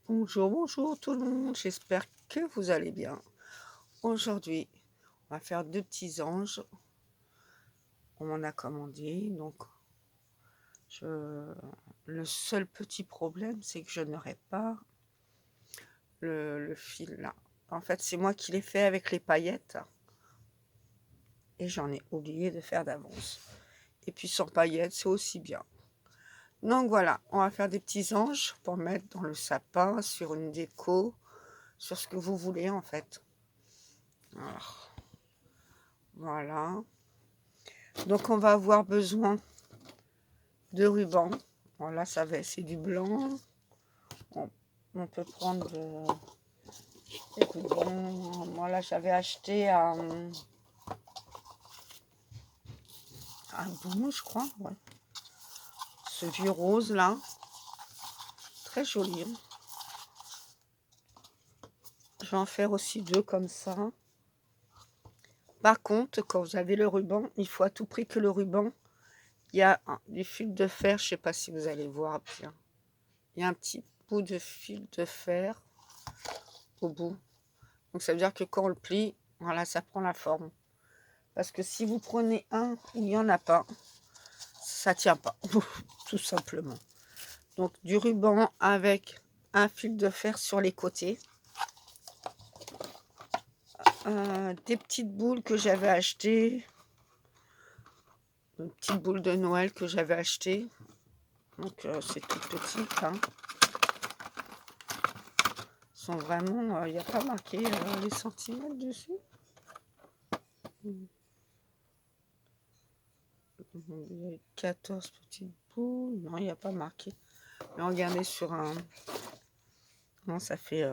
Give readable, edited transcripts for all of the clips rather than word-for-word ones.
Bonjour, bonjour tout le monde, j'espère que vous allez bien. Aujourd'hui, on va faire deux petits anges. On m'en a commandé, donc le seul petit problème, c'est que je n'aurai pas le fil là. En fait, c'est moi qui l'ai fait avec les paillettes et j'en ai oublié de faire d'avance. Et puis sans paillettes, c'est aussi bien. Donc voilà, on va faire des petits anges pour mettre dans le sapin, sur une déco, sur ce que vous voulez en fait. Alors, voilà. Donc on va avoir besoin de ruban. Bon, là, c'est du blanc. On peut prendre des rubans. Moi, là, j'avais acheté un Boum, je crois. Ouais. Ce vieux rose, là. Très joli. Hein. Je vais en faire aussi deux comme ça. Par contre, quand vous avez le ruban, il faut à tout prix que le ruban, il y a du fil de fer. Je ne sais pas si vous allez voir bien. Il y a un petit bout de fil de fer au bout. Donc ça veut dire que quand on le plie, voilà, ça prend la forme. Parce que si vous prenez un où il n'y en a pas, ça tient pas, tout simplement. Donc du ruban avec un fil de fer sur les côtés. Des petites boules que j'avais achetées. Une petite boule de Noël que j'avais achetée. Donc c'est tout petit. Hein. Sont vraiment, il n'y a pas marqué les centimètres dessus. Il y a 14 petites boules. Non, il n'y a pas marqué. Mais regardez sur un... Non, ça fait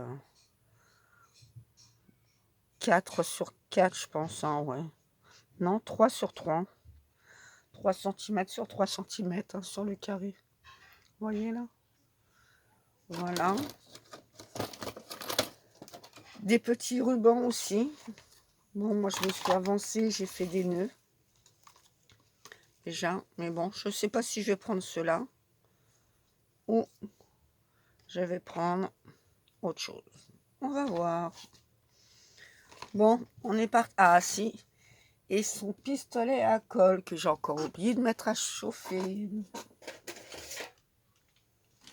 4 sur 4, je pense. Hein, ouais. Non, 3 sur 3. 3 cm sur 3 cm hein, sur le carré. Vous voyez là? Voilà. Des petits rubans aussi. Bon, moi, je me suis avancée. J'ai fait des nœuds. Déjà. Mais bon, je ne sais pas si je vais prendre ceux-là. Ou je vais prendre autre chose. On va voir. Bon, on est parti. Ah, si. Et son pistolet à colle que j'ai encore oublié de mettre à chauffer.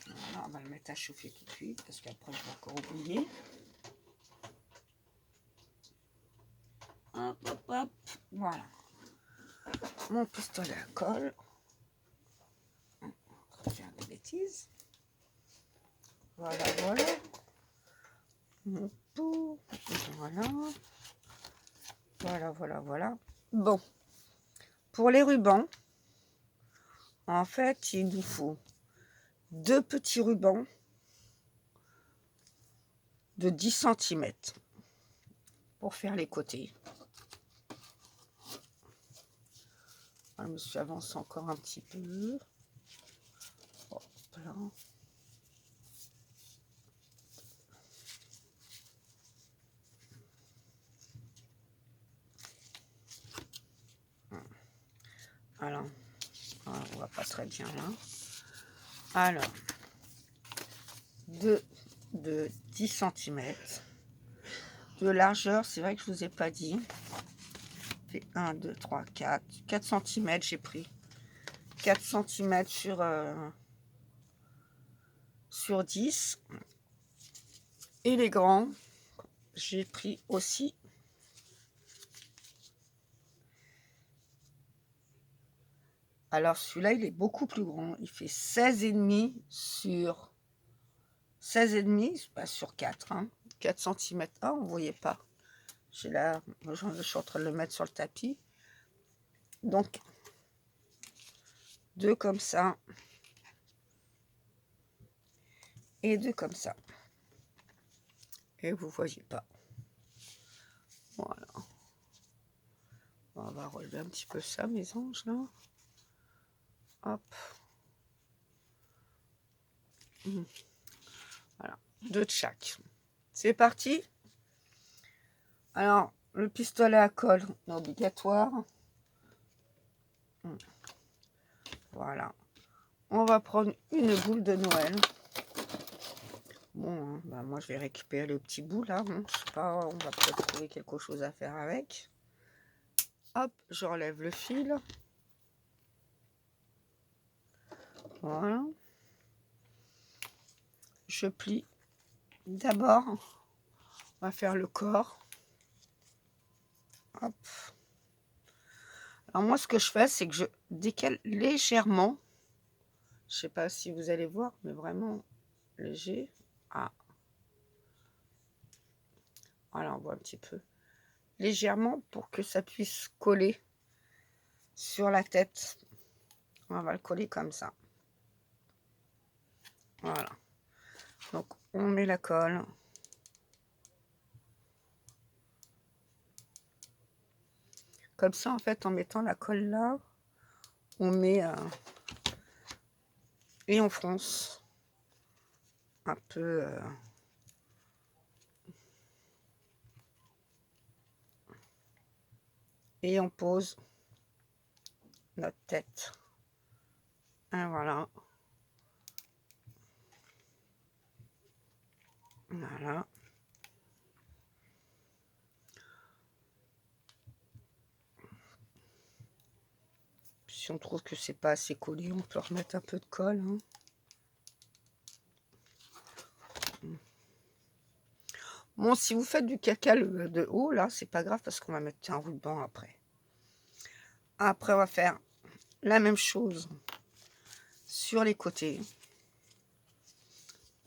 Voilà, on va le mettre à chauffer tout de suite parce qu'après je vais encore oublier. Hop, hop, hop. Voilà. Mon pistolet à colle. On va faire des bêtises. Voilà, voilà. Mon pot. Voilà. Voilà, voilà, voilà. Bon. Pour les rubans, en fait, il nous faut deux petits rubans de 10 cm pour faire les côtés. Je me suis avancée encore un petit peu. Hop là. Alors, on voit pas très bien là. Alors, de 10 cm de largeur, c'est vrai que je vous ai pas dit. Fait 1, 2, 3, 4. 4 cm j'ai pris. 4 cm sur 10. Et les grands, j'ai pris aussi. Alors celui-là, il est beaucoup plus grand. Il fait 16,5 sur 16,5, pas sur 4. Hein. 4 cm. Ah, on ne voyait pas. J'ai là, je suis en train de le mettre sur le tapis. Donc, deux comme ça. Et deux comme ça. Et vous ne voyez pas. Voilà. On va relever un petit peu ça, mes anges, là. Hop. Voilà. Deux de chaque. C'est parti. Alors, le pistolet à colle est obligatoire. Voilà. On va prendre une boule de Noël. Bon, hein. Voilà, moi je vais récupérer le petit bout là, hein. Je sais pas, on va peut-être trouver quelque chose à faire avec. Hop, je relève le fil. Voilà. Je plie. D'abord, on va faire le corps. Hop. Alors moi, ce que je fais, c'est que je décale légèrement. Je sais pas si vous allez voir, mais vraiment léger. Ah. Voilà, on voit un petit peu. Légèrement pour que ça puisse coller sur la tête. On va le coller comme ça. Voilà. Donc, on met la colle. Comme ça, en fait, en mettant la colle là, on met... et on fronce un peu... et on pose notre tête. Et voilà. Voilà. Si on trouve que c'est pas assez collé, on peut remettre un peu de colle. Hein. Bon, si vous faites du caca de haut, là, c'est pas grave parce qu'on va mettre un ruban après. Après, on va faire la même chose sur les côtés.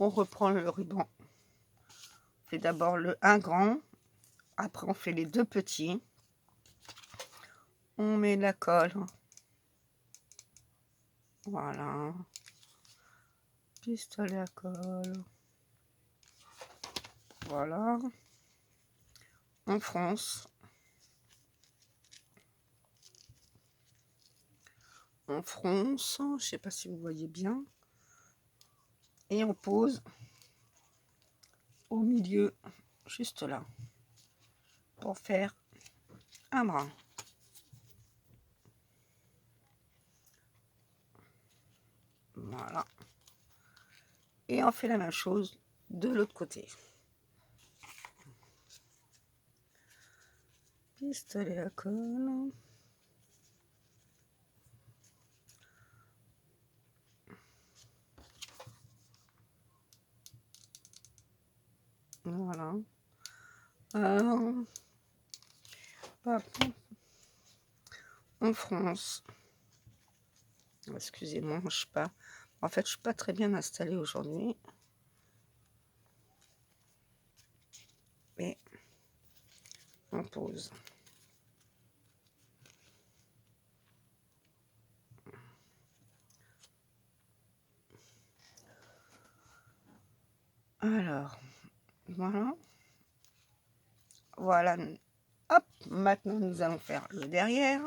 On reprend le ruban. On fait d'abord le 1 grand. Après, on fait les 2 petits. On met de la colle. Voilà. Pistolet à colle. Voilà. On fronce. On fronce. Je sais pas si vous voyez bien. Et on pose au milieu, juste là, pour faire un bras. Voilà. Et on fait la même chose de l'autre côté. Pistolet à colle. Voilà. Hop. On fronce. Excusez-moi, je suis pas... En fait, je suis pas très bien installée aujourd'hui. Mais on pose. Alors, voilà. Voilà. Hop, maintenant nous allons faire le derrière.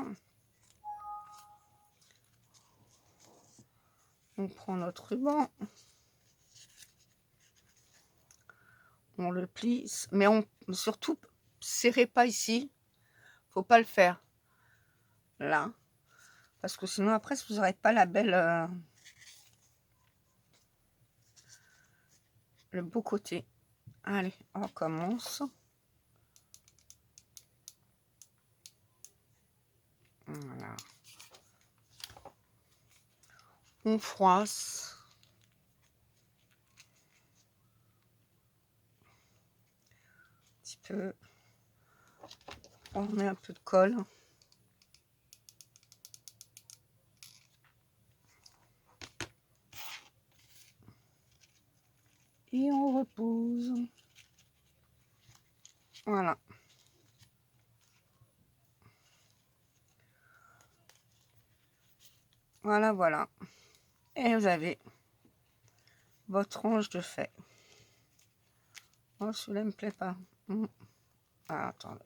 On prend notre ruban. On le plie. Mais on surtout, serrez pas ici. Faut pas le faire là. Parce que sinon après, vous n'aurez pas la belle... le beau côté. Allez, on commence. Voilà. On froisse. Un petit peu. On met un peu de colle. Et on repose. Voilà. Voilà, voilà. Et vous avez votre range de fait. Oh, celui-là ne me plaît pas. Ah, attendez.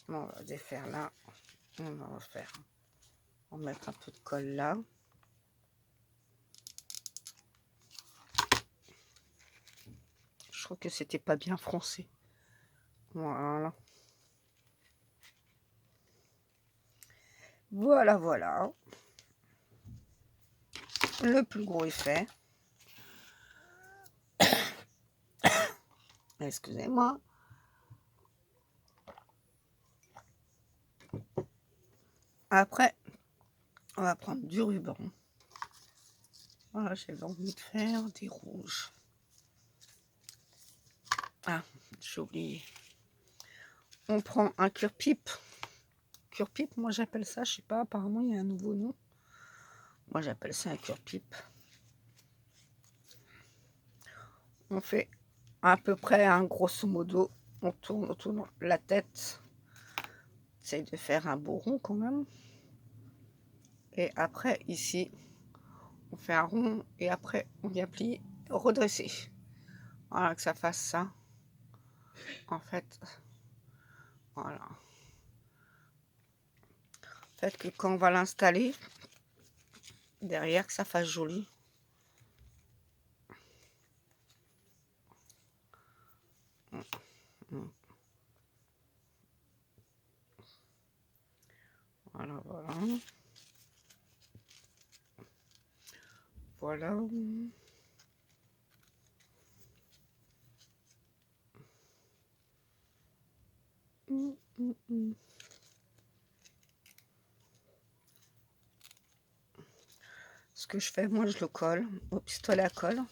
Bon, on va défaire là. On va refaire. On va mettre un peu de colle là. Je trouve que c'était pas bien froncé. Voilà. Voilà, voilà. Le plus gros est fait. Excusez-moi. Après, on va prendre du ruban. Voilà, j'avais envie de faire des rouges. Ah, j'ai oublié. On prend un cure-pipe. Cure-pipe, moi j'appelle ça, je sais pas, apparemment il y a un nouveau nom. Moi j'appelle ça un cure-pipe. On fait à peu près un grosso modo. On tourne la tête. Essaye de faire un beau rond quand même. Et après, ici, on fait un rond. Et après, on vient plier, redresser. Voilà, que ça fasse ça. En fait, voilà. En fait, que quand on va l'installer, derrière, que ça fasse joli. Voilà, voilà. Voilà. Ce que je fais, moi, je le colle au pistolet à colle.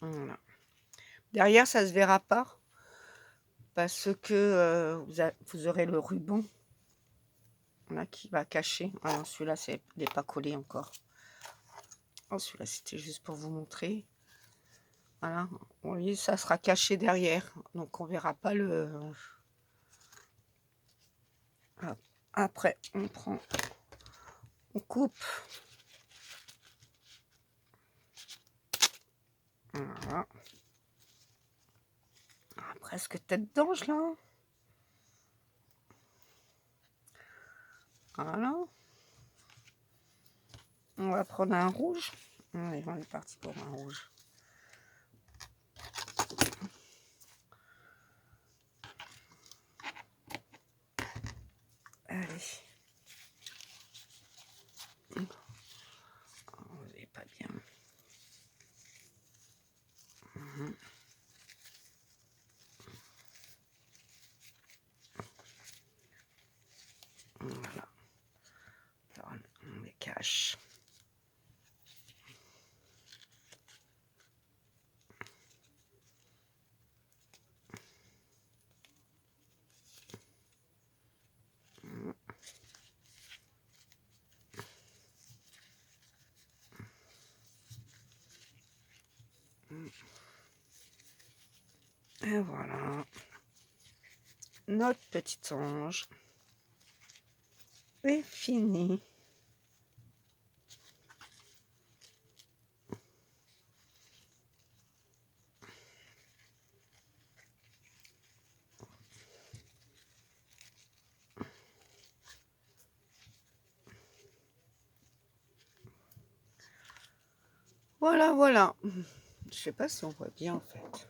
Voilà. Derrière, ça se verra pas parce que vous aurez le ruban là qui va cacher. Alors celui-là, il n'est pas collé encore. Oh, celui-là, c'était juste pour vous montrer. Voilà, vous voyez, ça sera caché derrière, donc on verra pas le. Après, on coupe. Voilà. Ah, presque tête d'ange là. Voilà. On va prendre un rouge. Allez, on est parti pour un rouge. Allez. Oh, vous n'avez pas bien. Voilà. Alors, on les cache. Et voilà. Notre petit ange est fini. Voilà, voilà. Je sais pas si on voit bien en fait.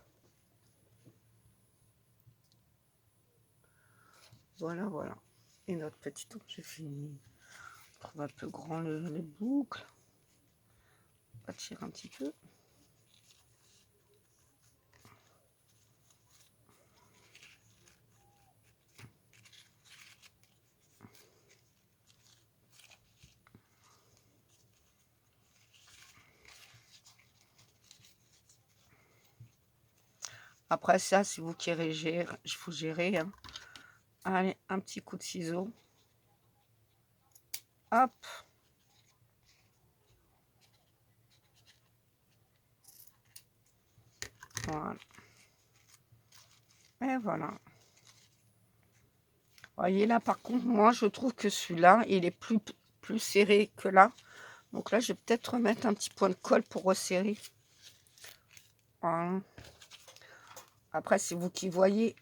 Voilà, voilà. Et notre petit ange est fini. Je trouve un peu grand les boucles. On va tirer un petit peu. Après ça, c'est vous qui gérez, je vous gérez. Hein. Allez, un petit coup de ciseau. Hop. Voilà. Et voilà. Voyez là, par contre, moi, je trouve que celui-là, il est plus serré que là. Donc là, je vais peut-être remettre un petit point de colle pour resserrer. Voilà. Après, c'est vous qui voyez.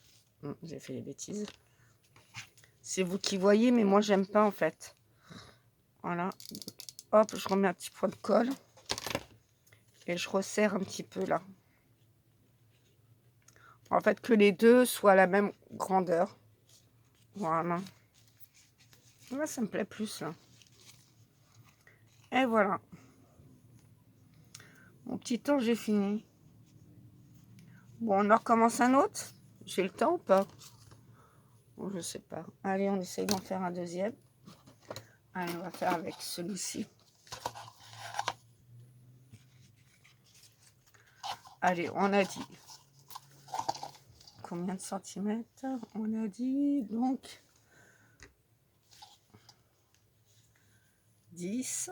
J'ai fait les bêtises. C'est vous qui voyez, mais moi, j'aime pas, en fait. Voilà. Hop, je remets un petit point de colle. Et je resserre un petit peu, là. En fait, que les deux soient à la même grandeur. Voilà. Là, ça me plaît plus, là. Et voilà. Mon petit temps, j'ai fini. Bon, on en recommence un autre. J'ai le temps ou pas? Bon, je sais pas. Allez, on essaye d'en faire un deuxième. Allez, on va faire avec celui-ci. Allez, on a dit combien de centimètres? On a dit donc 10.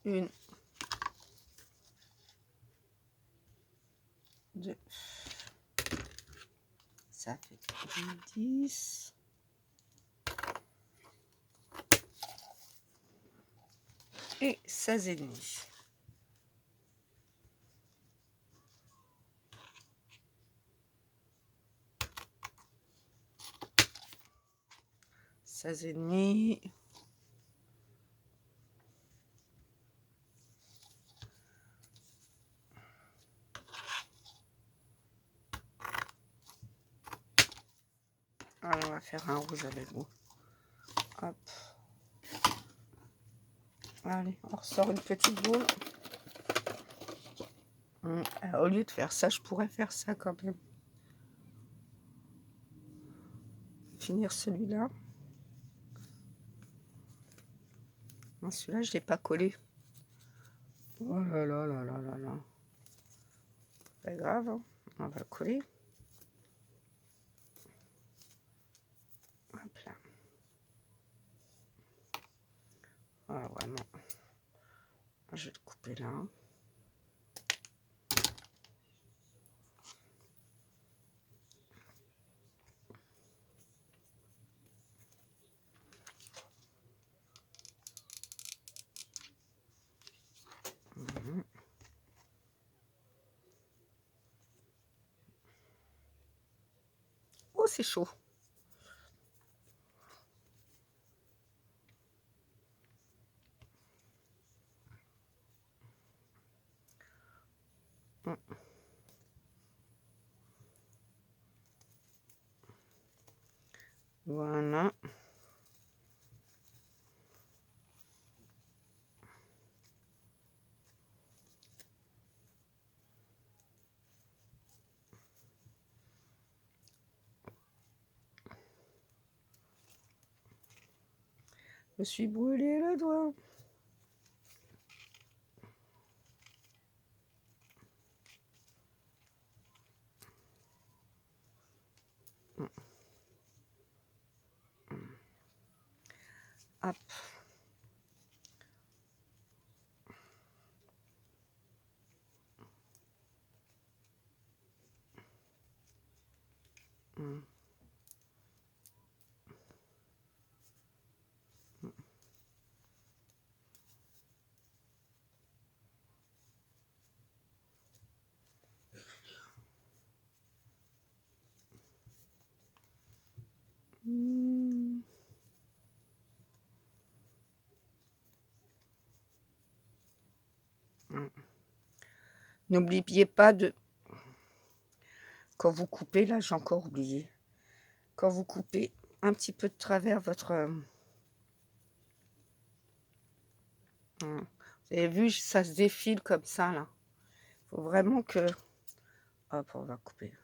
Une, deux. Ça fait 10. Et 16,5. Seize et demi. Allez, on va faire un rouge avec vous. Hop. Allez, on ressort une petite boule. Au lieu de faire ça, je pourrais faire ça quand même. Finir celui-là. Celui-là, je ne l'ai pas collé. Oh là là là là là là. Pas grave, hein. On va le coller. Hop là. Ah ouais, non. Je vais le couper là. Oh, c'est chaud. Voilà. Je me suis brûlé le doigt. Hop. N'oubliez pas de... Quand vous coupez, là, j'ai encore oublié. Quand vous coupez un petit peu de travers votre... Vous avez vu, ça se défile comme ça, là. Il faut vraiment que... Hop, on va couper.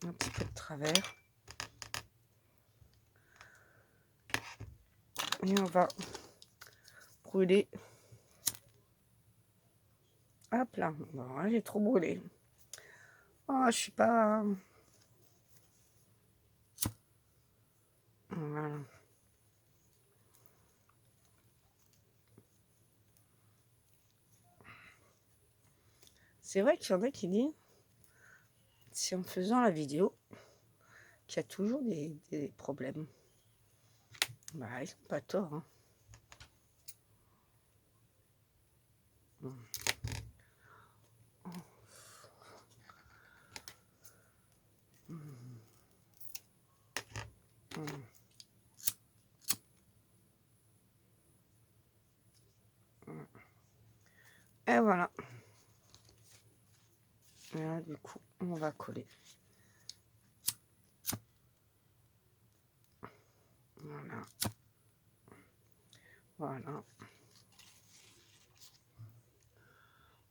Un petit peu de travers. Et on va brûler. Hop là. Bon, j'ai trop brûlé. Oh, je suis pas... Voilà. C'est vrai qu'il y en a qui disent, c'est en faisant la vidéo, qu'il y a toujours des problèmes. Bah, ils n'ont pas tort, hein. Et voilà. Et là, du coup, on va coller. Voilà. Voilà.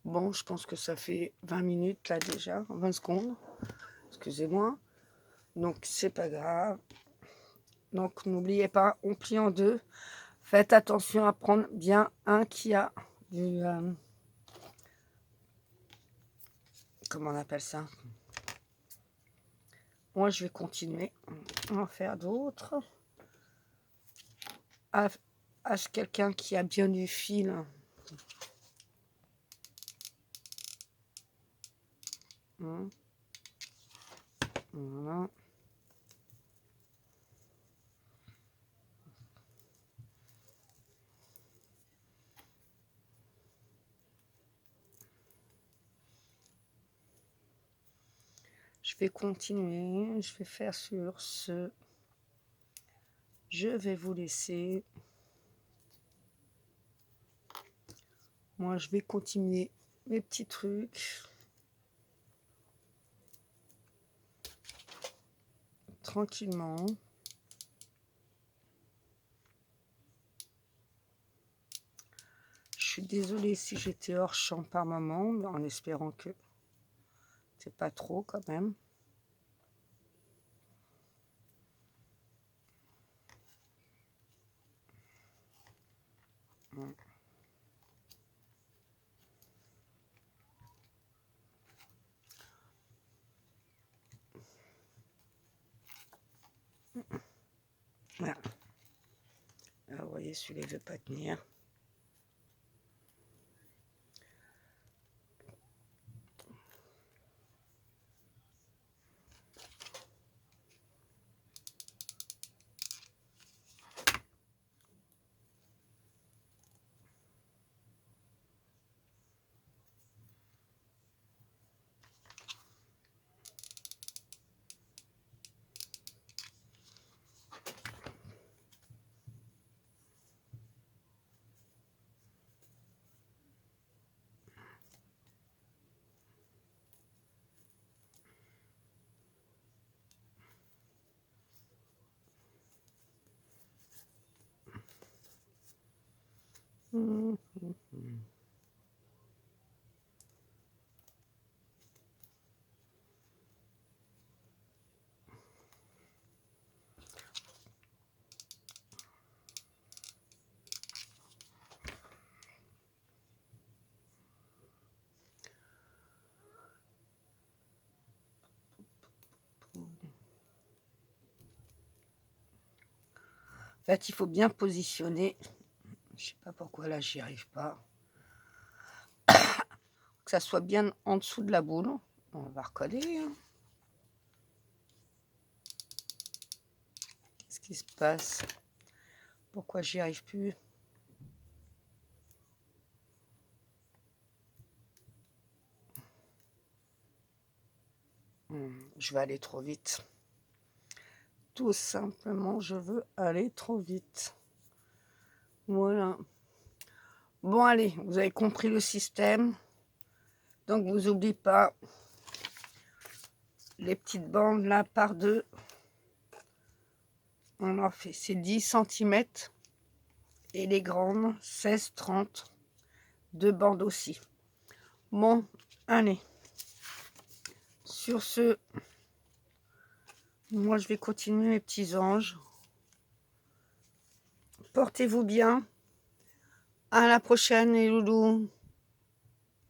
Bon, je pense que ça fait 20 minutes là déjà, 20 secondes. Excusez-moi. Donc, c'est pas grave. Donc, n'oubliez pas, on plie en deux. Faites attention à prendre bien un qui a du... comment on appelle ça? Moi, je vais continuer à en faire d'autres. À quelqu'un qui a bien du fil. Voilà. Je vais continuer, je vais faire sur ce. Je vais vous laisser. Moi, je vais continuer mes petits trucs. Tranquillement. Je suis désolée si j'étais hors champ par moment, mais en espérant que c'est pas trop quand même. Voilà. Là, vous voyez, celui-là ne veut pas tenir. En fait, il faut bien positionner. Je sais pas pourquoi là, j'y arrive pas. Que ça soit bien en dessous de la boule. On va recoller. Qu'est-ce qui se passe? Pourquoi j'y arrive plus? Je vais aller trop vite. Tout simplement, je veux aller trop vite. Voilà. Bon, allez, vous avez compris le système. Donc, vous n'oubliez pas les petites bandes là par deux. On en fait, c'est 10 cm. Et les grandes, 16-30. Deux bandes aussi. Bon, allez. Sur ce, moi, je vais continuer mes petits anges. Portez-vous bien. À la prochaine, les loulous.